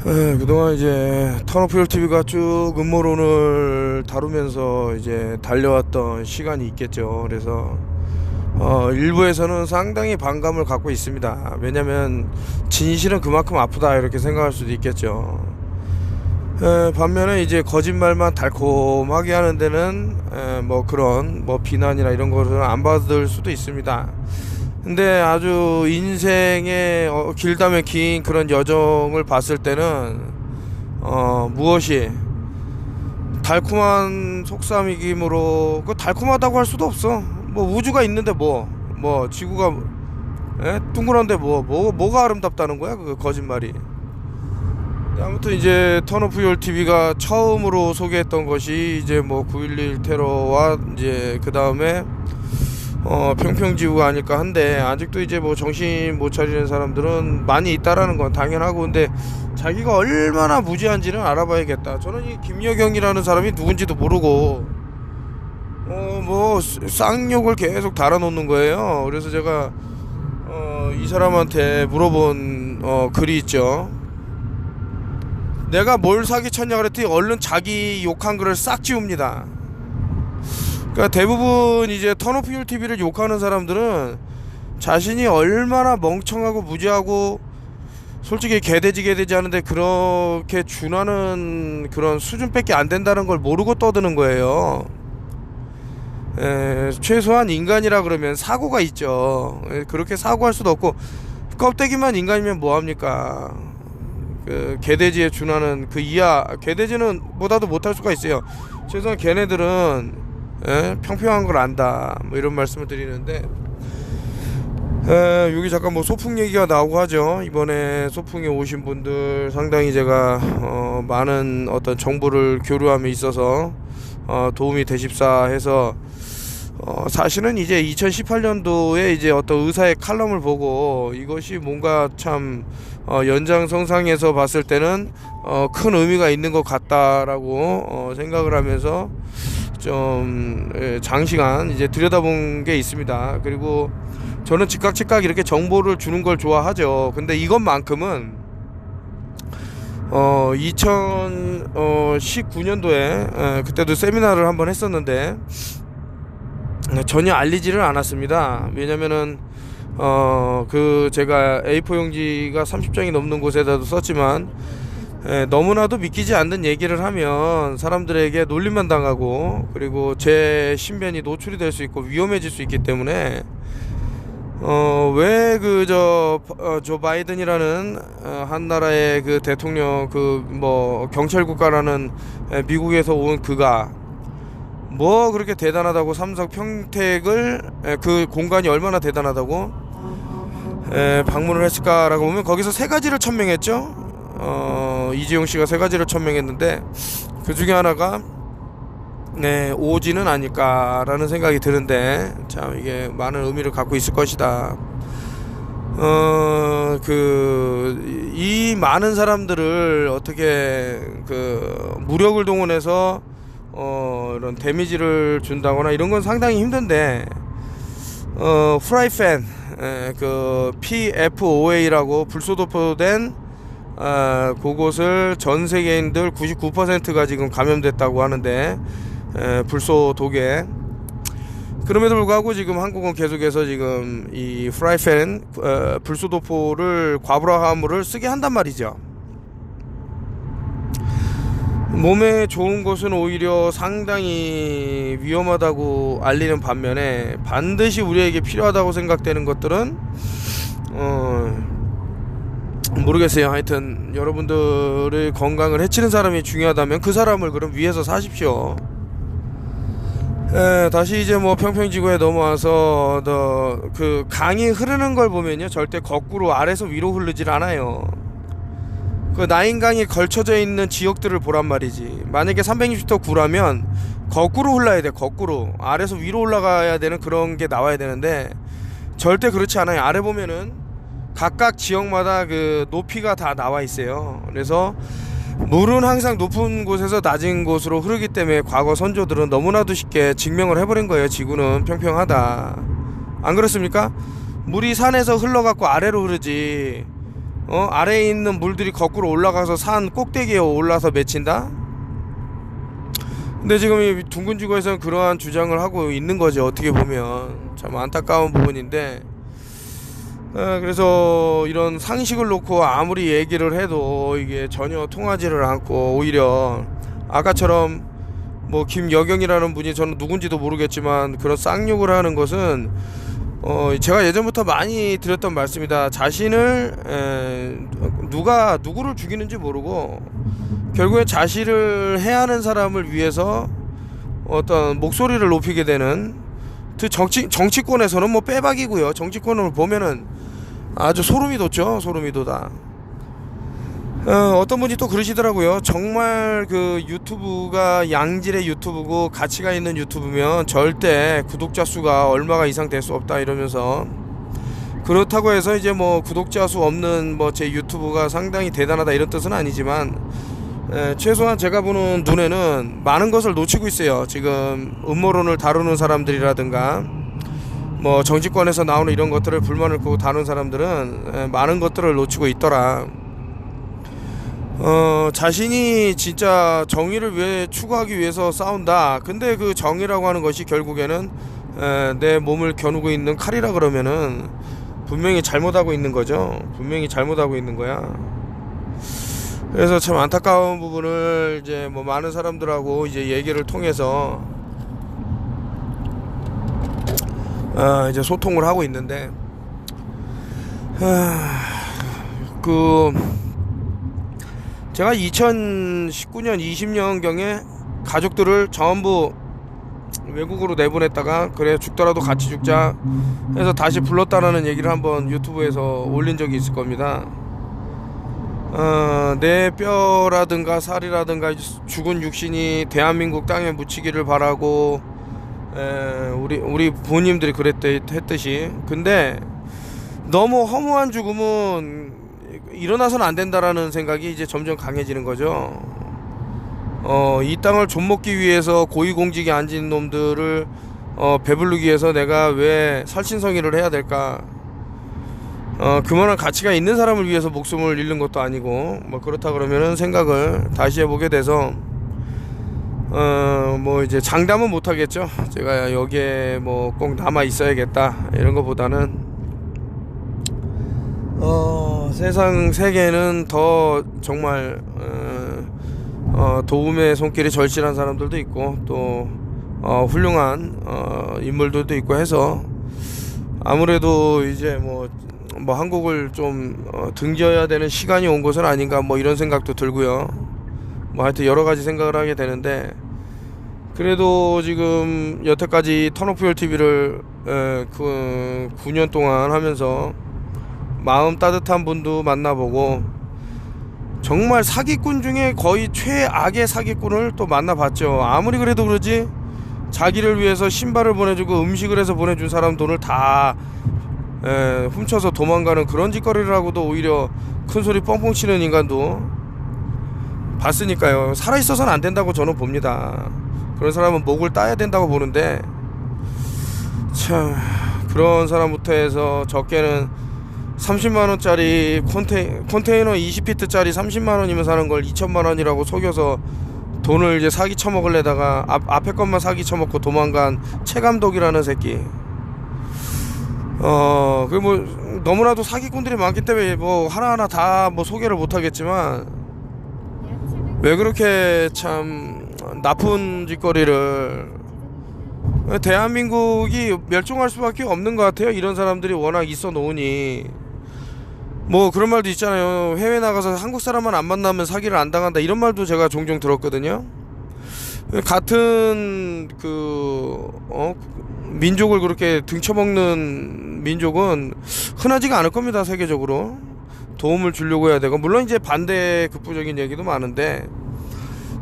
그동안 이제 턴오프 TV가 쭉 음모론을 다루면서 이제 달려왔던 시간이 있겠죠. 그래서 일부에서는 상당히 반감을 갖고 있습니다. 왜냐면 진실은 그만큼 아프다 이렇게 생각할 수도 있겠죠. 반면에 이제 거짓말만 달콤하게 하는 데는 뭐 그런 뭐 비난이나 이런 것을 안 받을 수도 있습니다. 근데 아주 인생의 길다면 긴 그런 여정을 봤을 때는 무엇이 달콤한 속삭임으로 그 달콤하다고 할 수도 없어. 뭐 우주가 있는데 뭐 지구가 둥그런데 뭐가 아름답다는 거야 그 거짓말이. 아무튼 이제 턴오프 요 TV가 처음으로 소개했던 것이 이제 뭐 9.11 테러와 이제 그 다음에 평평지구가 아닐까 한데, 아직도 이제 뭐 정신 못 차리는 사람들은 많이 있다라는 건 당연하고, 근데 자기가 얼마나 무지한지는 알아봐야겠다. 저는 이 김여경이라는 사람이 누군지도 모르고 뭐 쌍욕을 계속 달아놓는 거예요. 그래서 제가 이 사람한테 물어본 글이 있죠. 내가 뭘 사기쳤냐 그랬더니 얼른 자기 욕한 글을 싹 지웁니다. 그러니까 대부분 이제 턴오프 TV를 욕하는 사람들은 자신이 얼마나 멍청하고 무지하고 솔직히 개돼지 하는데 그렇게 준하는 그런 수준밖에 안 된다는 걸 모르고 떠드는 거예요. 최소한 인간이라 그러면 사고가 있죠. 그렇게 사고할 수도 없고, 껍데기만 인간이면 뭐합니까? 그 개돼지에 준하는 그 이하, 개돼지는 보다도 못할 수가 있어요. 최소한 걔네들은 평평한 걸 안다, 뭐 이런 말씀을 드리는데, 여기 잠깐 뭐 소풍 얘기가 나오고 하죠. 이번에 소풍에 오신 분들 상당히 제가 많은 어떤 정보를 교류함에 있어서 도움이 되십사 해서 사실은 이제 2018년도에 이제 어떤 의사의 칼럼을 보고 이것이 뭔가 참 연장선상에서 봤을 때는 큰 의미가 있는 것 같다라고 생각을 하면서 좀 장시간 이제 들여다본 게 있습니다. 그리고 저는 즉각 이렇게 정보를 주는 걸 좋아하죠. 근데 이것만큼은 2019년도에 그때도 세미나를 한번 했었는데 전혀 알리지를 않았습니다. 왜냐면은 그 제가 A4 용지가 30장이 넘는 곳에다도 썼지만 너무나도 믿기지 않는 얘기를 하면 사람들에게 놀림만 당하고, 그리고 제 신변이 노출이 될 수 있고 위험해질 수 있기 때문에 왜 그 조 바이든이라는 한 나라의 그 대통령, 그 뭐 경찰 국가라는 미국에서 온 그가 뭐 그렇게 대단하다고 삼성 평택을 그 공간이 얼마나 대단하다고 방문을 했을까라고 보면 거기서 세 가지를 천명했죠. 이재용 씨가 세 가지를 천명했는데 그 중에 하나가 오지는 아닐까라는 생각이 드는데, 참 이게 많은 의미를 갖고 있을 것이다. 이 많은 사람들을 어떻게 그 무력을 동원해서 이런 데미지를 준다거나 이런 건 상당히 힘든데, 프라이팬 그 PFOA라고 불소도포된 그곳을 전 세계인들 99%가 지금 감염됐다고 하는데, 불소 독에. 그럼에도 불구하고 지금 한국은 계속해서 지금 이 프라이팬 불소도포를 과부하물을 쓰게 한단 말이죠. 몸에 좋은 것은 오히려 상당히 위험하다고 알리는 반면에 반드시 우리에게 필요하다고 생각되는 것들은 모르겠어요. 하여튼 여러분들의 건강을 해치는 사람이 중요하다면 그 사람을 그럼 위해서 사십시오. 다시 이제 뭐 평평지구에 넘어와서 그 강이 흐르는 걸 보면요, 절대 거꾸로 아래서 위로 흐르질 않아요. 그 나인강이 걸쳐져 있는 지역들을 보란 말이지. 만약에 360도 구라면 거꾸로 흘러야 돼. 거꾸로 아래서 위로 올라가야 되는 그런 게 나와야 되는데 절대 그렇지 않아요. 아래 보면은 각각 지역마다 그 높이가 다 나와 있어요. 그래서 물은 항상 높은 곳에서 낮은 곳으로 흐르기 때문에 과거 선조들은 너무나도 쉽게 증명을 해버린 거예요. 지구는 평평하다. 안 그렇습니까? 물이 산에서 흘러갖고 아래로 흐르지 아래에 있는 물들이 거꾸로 올라가서 산 꼭대기에 올라서 맺힌다? 근데 지금 이 둥근지구에서는 그러한 주장을 하고 있는 거죠. 어떻게 보면 참 안타까운 부분인데, 그래서 이런 상식을 놓고 아무리 얘기를 해도 이게 전혀 통하지를 않고, 오히려 아까처럼 뭐 김여경이라는 분이, 저는 누군지도 모르겠지만 그런 쌍욕을 하는 것은 제가 예전부터 많이 드렸던 말씀이다. 자신을 누가 누구를 죽이는지 모르고 결국에 자신을 해하는 사람을 위해서 어떤 목소리를 높이게 되는 그 정치권에서는 뭐 빼박이고요. 정치권을 보면은 아주 소름이 돋죠. 소름이 돋아. 어떤 분이 또 그러시더라고요. 정말 그 유튜브가 양질의 유튜브고 가치가 있는 유튜브면 절대 구독자 수가 얼마가 이상 될 수 없다 이러면서, 그렇다고 해서 이제 뭐 구독자 수 없는 뭐 제 유튜브가 상당히 대단하다 이런 뜻은 아니지만, 최소한 제가 보는 눈에는 많은 것을 놓치고 있어요. 지금 음모론을 다루는 사람들이라든가 뭐 정치권에서 나오는 이런 것들을 불만을 끄고 다루는 사람들은 많은 것들을 놓치고 있더라. 자신이 진짜 정의를 위해 추구하기 위해서 싸운다. 근데 그 정의라고 하는 것이 결국에는 내 몸을 겨누고 있는 칼이라 그러면은 분명히 잘못하고 있는 거죠. 분명히 잘못하고 있는 거야. 그래서 참 안타까운 부분을 이제 뭐 많은 사람들하고 이제 얘기를 통해서 이제 소통을 하고 있는데, 제가 2019년 20년경에 가족들을 전부 외국으로 내보냈다가, 그래 죽더라도 같이 죽자 해서 다시 불렀다라는 얘기를 한번 유튜브에서 올린 적이 있을 겁니다. 내 뼈라든가 살이라든가 죽은 육신이 대한민국 땅에 묻히기를 바라고, 우리 부모님들이 했듯이. 근데 너무 허무한 죽음은 일어나서는 안 된다라는 생각이 이제 점점 강해지는 거죠. 이 땅을 좀먹기 위해서 고위공직에 앉은 놈들을 배부르기 위해서 내가 왜 살신성의를 해야 될까? 그만한 가치가 있는 사람을 위해서 목숨을 잃는 것도 아니고, 뭐 그렇다 그러면은 생각을 다시 해보게 돼서, 뭐 이제 장담은 못 하겠죠. 제가 여기에 뭐 꼭 남아 있어야겠다 이런 것보다는, 세상 세계에는 더 정말 도움의 손길이 절실한 사람들도 있고, 또 훌륭한 인물들도 있고 해서, 아무래도 이제 뭐 한국을 좀 등져야 되는 시간이 온 것은 아닌가, 뭐 이런 생각도 들고요. 뭐 하여튼 여러 가지 생각을 하게 되는데, 그래도 지금 여태까지 턴오프열 TV를 그 9년 동안 하면서 마음 따뜻한 분도 만나보고, 정말 사기꾼 중에 거의 최악의 사기꾼을 또 만나봤죠. 아무리 그래도 그러지, 자기를 위해서 신발을 보내주고 음식을 해서 보내준 사람 돈을 다 훔쳐서 도망가는 그런 짓거리를 하고도 오히려 큰소리 뻥뻥 치는 인간도 봤으니까요. 살아있어서는 안 된다고 저는 봅니다. 그런 사람은 목을 따야 된다고 보는데, 참 그런 사람부터 해서 적게는 30만원짜리 컨테이너 20피트짜리 30만원이면 사는 걸 2천만원이라고 속여서 돈을 이제 사기 쳐먹으려다가 앞에 것만 사기 쳐먹고 도망간 최감독이라는 새끼. 그 뭐 너무나도 사기꾼들이 많기 때문에 뭐 하나하나 다 뭐 소개를 못하겠지만, 왜 그렇게 참 나쁜 짓거리를, 대한민국이 멸종할 수밖에 없는 것 같아요. 이런 사람들이 워낙 있어 놓으니. 뭐 그런 말도 있잖아요. 해외 나가서 한국 사람만 안 만나면 사기를 안 당한다, 이런 말도 제가 종종 들었거든요. 같은 민족을 그렇게 등쳐먹는 민족은 흔하지가 않을 겁니다. 세계적으로 도움을 주려고 해야 되고, 물론 이제 반대 극부적인 얘기도 많은데,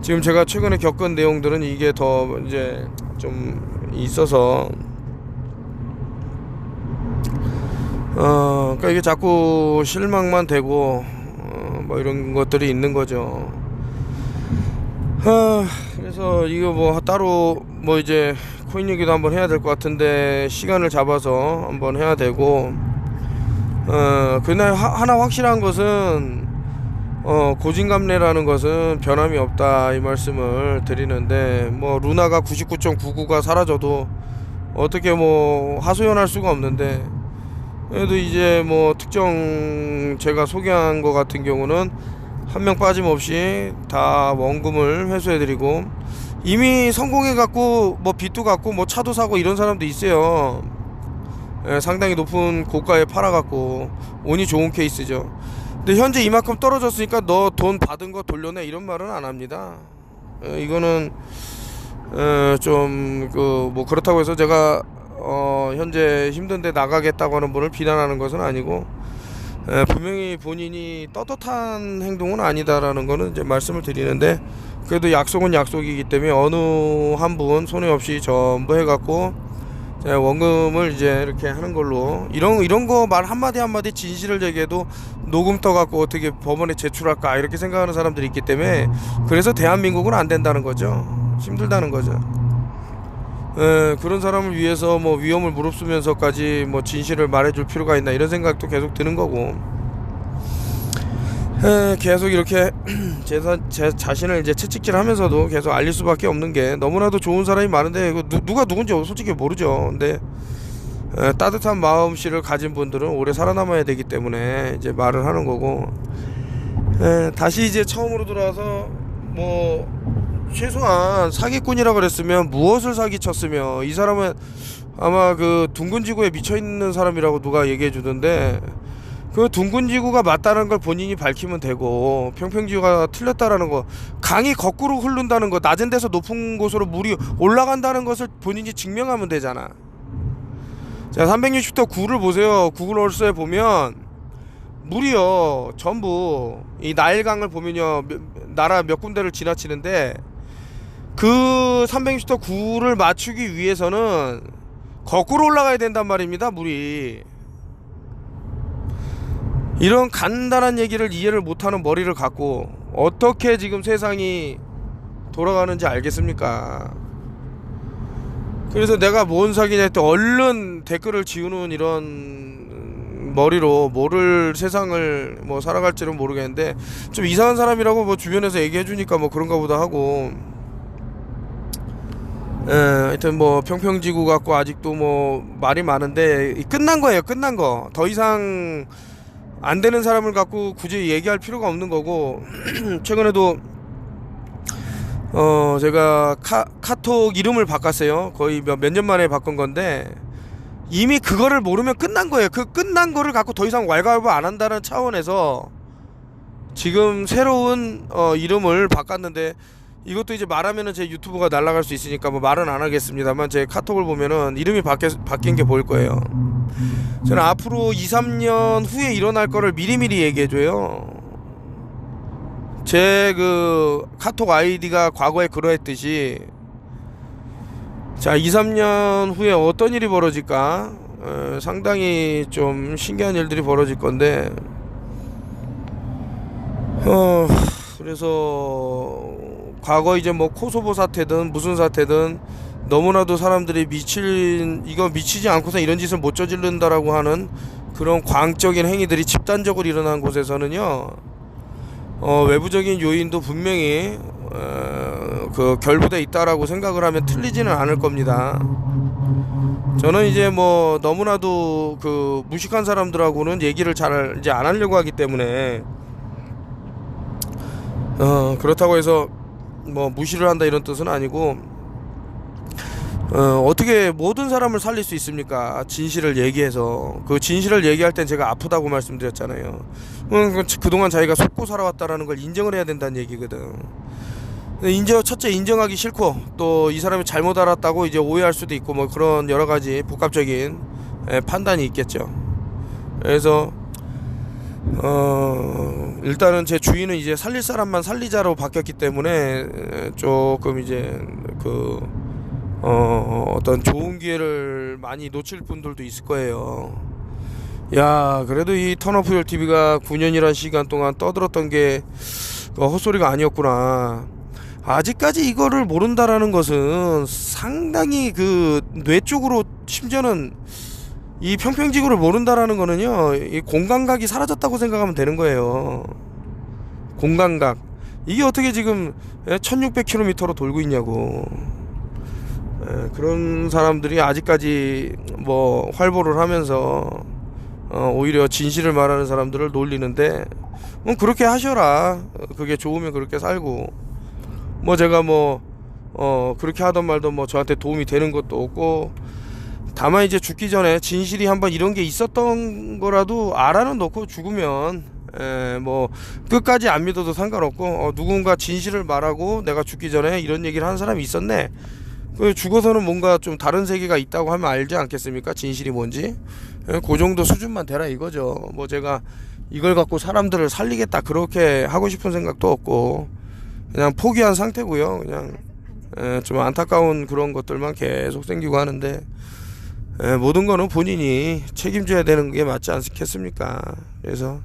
지금 제가 최근에 겪은 내용들은 이게 더 이제 좀 있어서, 그러니까 이게 자꾸 실망만 되고 뭐 이런 것들이 있는 거죠. 그래서 이거 뭐 따로 뭐 이제 코인 얘기도 한번 해야 될 것 같은데, 시간을 잡아서 한번 해야 되고, 그날 하나 확실한 것은 고진감래라는 것은 변함이 없다 이 말씀을 드리는데, 뭐 루나가 99.99가 사라져도 어떻게 뭐 하소연할 수가 없는데, 그래도 이제 뭐 특정 제가 소개한 것 같은 경우는 한 명 빠짐없이 다 원금을 회수해드리고, 이미 성공해갖고 뭐 빚도 갚고 뭐 차도 사고 이런 사람도 있어요. 상당히 높은 고가에 팔아갖고 운이 좋은 케이스죠. 근데 현재 이만큼 떨어졌으니까 너 돈 받은 거 돌려내 이런 말은 안 합니다. 이거는 좀 뭐 그렇다고 해서 제가 현재 힘든데 나가겠다고 하는 분을 비난하는 것은 아니고, 분명히 본인이 떳떳한 행동은 아니다라는 거는 이제 말씀을 드리는데, 그래도 약속은 약속이기 때문에 어느 한 분 손해 없이 전부 해갖고 원금을 이제 이렇게 하는 걸로, 이런 거 말 한마디 한마디 진실을 얘기해도 녹음 떠갖고 어떻게 법원에 제출할까 이렇게 생각하는 사람들이 있기 때문에, 그래서 대한민국은 안 된다는 거죠. 힘들다는 거죠. 그런 사람을 위해서 뭐 위험을 무릅쓰면서까지 뭐 진실을 말해줄 필요가 있나 이런 생각도 계속 드는 거고, 계속 이렇게 제 자신을 이제 채찍질하면서도 계속 알릴 수밖에 없는 게, 너무나도 좋은 사람이 많은데 이거 누가 누군지 솔직히 모르죠. 근데 따뜻한 마음씨를 가진 분들은 오래 살아남아야 되기 때문에 이제 말을 하는 거고, 다시 이제 처음으로 돌아와서 뭐 최소한 사기꾼이라고 그랬으면 무엇을 사기쳤으며, 이 사람은 아마 그 둥근 지구에 미쳐있는 사람이라고 누가 얘기해 주던데, 그 둥근 지구가 맞다는 걸 본인이 밝히면 되고, 평평지구가 틀렸다라는 거, 강이 거꾸로 흐른다는 거, 낮은 데서 높은 곳으로 물이 올라간다는 것을 본인이 증명하면 되잖아. 자, 360도 9를 보세요. 구글 얼스에 보면 물이요 전부 이 나일강을 보면요 나라 몇 군데를 지나치는데, 그 360도 9를 맞추기 위해서는 거꾸로 올라가야 된단 말입니다. 물이. 이런 간단한 얘기를 이해를 못하는 머리를 갖고 어떻게 지금 세상이 돌아가는지 알겠습니까? 그래서 내가 뭔 사기냐 했더니 얼른 댓글을 지우는 이런 머리로 뭐를 세상을 뭐 살아갈지는 모르겠는데, 좀 이상한 사람이라고 뭐 주변에서 얘기해주니까 뭐 그런가 보다 하고, 하여튼 뭐 평평지구 갖고 아직도 뭐 말이 많은데 끝난 거예요. 끝난 거. 더 이상 안 되는 사람을 갖고 굳이 얘기할 필요가 없는 거고, 최근에도 제가 카톡 이름을 바꿨어요. 거의 몇 년 만에 바꾼 건데, 이미 그거를 모르면 끝난 거예요. 그 끝난 거를 갖고 더 이상 왈가왈부 안 한다는 차원에서 지금 새로운 이름을 바꿨는데, 이것도 이제 말하면은 제 유튜브가 날아갈 수 있으니까 뭐 말은 안 하겠습니다만, 제 카톡을 보면은 이름이 바뀐 게 보일 거예요. 저는 앞으로 2, 3년 후에 일어날 거를 미리미리 얘기해줘요. 제 그 카톡 아이디가 과거에 그러했듯이, 자 2, 3년 후에 어떤 일이 벌어질까, 상당히 좀 신기한 일들이 벌어질 건데, 그래서 과거 이제 뭐 코소보 사태든 무슨 사태든 너무나도 사람들이 이거 미치지 않고서 이런 짓을 못 저지른다라고 하는 그런 광적인 행위들이 집단적으로 일어난 곳에서는요, 외부적인 요인도 분명히 그 결부돼 있다라고 생각을 하면 틀리지는 않을 겁니다. 저는 이제 뭐 너무나도 그 무식한 사람들하고는 얘기를 잘 이제 안 하려고 하기 때문에, 그렇다고 해서 뭐 무시를 한다 이런 뜻은 아니고, 어떻게 모든 사람을 살릴 수 있습니까? 진실을 얘기해서. 그 진실을 얘기할 땐 제가 아프다고 말씀드렸잖아요. 그동안 자기가 속고 살아왔다라는 걸 인정을 해야 된다는 얘기거든. 첫째 인정하기 싫고, 또 이 사람이 잘못 알았다고 이제 오해할 수도 있고, 뭐 그런 여러 가지 복합적인 판단이 있겠죠. 그래서 일단은 제 주인은 이제 살릴 사람만 살리자로 바뀌었기 때문에 조금 이제 어떤 좋은 기회를 많이 놓칠 분들도 있을 거예요. 야, 그래도 이 턴오프 TV가 9년이란 시간 동안 떠들었던 게 헛소리가 아니었구나. 아직까지 이거를 모른다라는 것은 상당히 그 뇌 쪽으로, 심지어는 이 평평지구를 모른다라는 거는요, 이 공간각이 사라졌다고 생각하면 되는 거예요. 공간각. 이게 어떻게 지금 1600km로 돌고 있냐고. 그런 사람들이 아직까지 뭐 활보를 하면서 오히려 진실을 말하는 사람들을 놀리는데, 뭐 그렇게 하셔라. 그게 좋으면 그렇게 살고, 뭐 제가 뭐 그렇게 하던 말던 뭐 저한테 도움이 되는 것도 없고, 다만 이제 죽기 전에 진실이 한번 이런 게 있었던 거라도 알아는 놓고 죽으면 뭐 끝까지 안 믿어도 상관없고, 누군가 진실을 말하고 내가 죽기 전에 이런 얘기를 하는 사람이 있었네, 그 죽어서는 뭔가 좀 다른 세계가 있다고 하면 알지 않겠습니까? 진실이 뭔지. 그 정도 수준만 되라 이거죠. 뭐 제가 이걸 갖고 사람들을 살리겠다 그렇게 하고 싶은 생각도 없고, 그냥 포기한 상태고요. 그냥 좀 안타까운 그런 것들만 계속 생기고 하는데, 모든 거는 본인이 책임져야 되는 게 맞지 않겠습니까? 그래서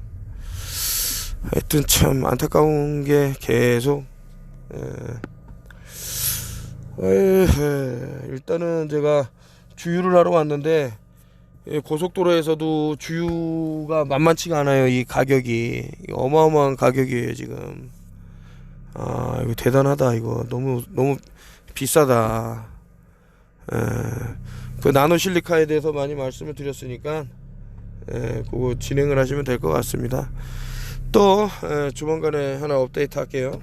하여튼 참 안타까운 게 계속 일단은 제가 주유를 하러 왔는데, 고속도로에서도 주유가 만만치가 않아요. 이 가격이 어마어마한 가격이에요 지금. 이거 대단하다. 이거 너무 비싸다. 그 나노실리카에 대해서 많이 말씀을 드렸으니까 그거 진행을 하시면 될 것 같습니다. 또 조만간에 하나 업데이트 할게요.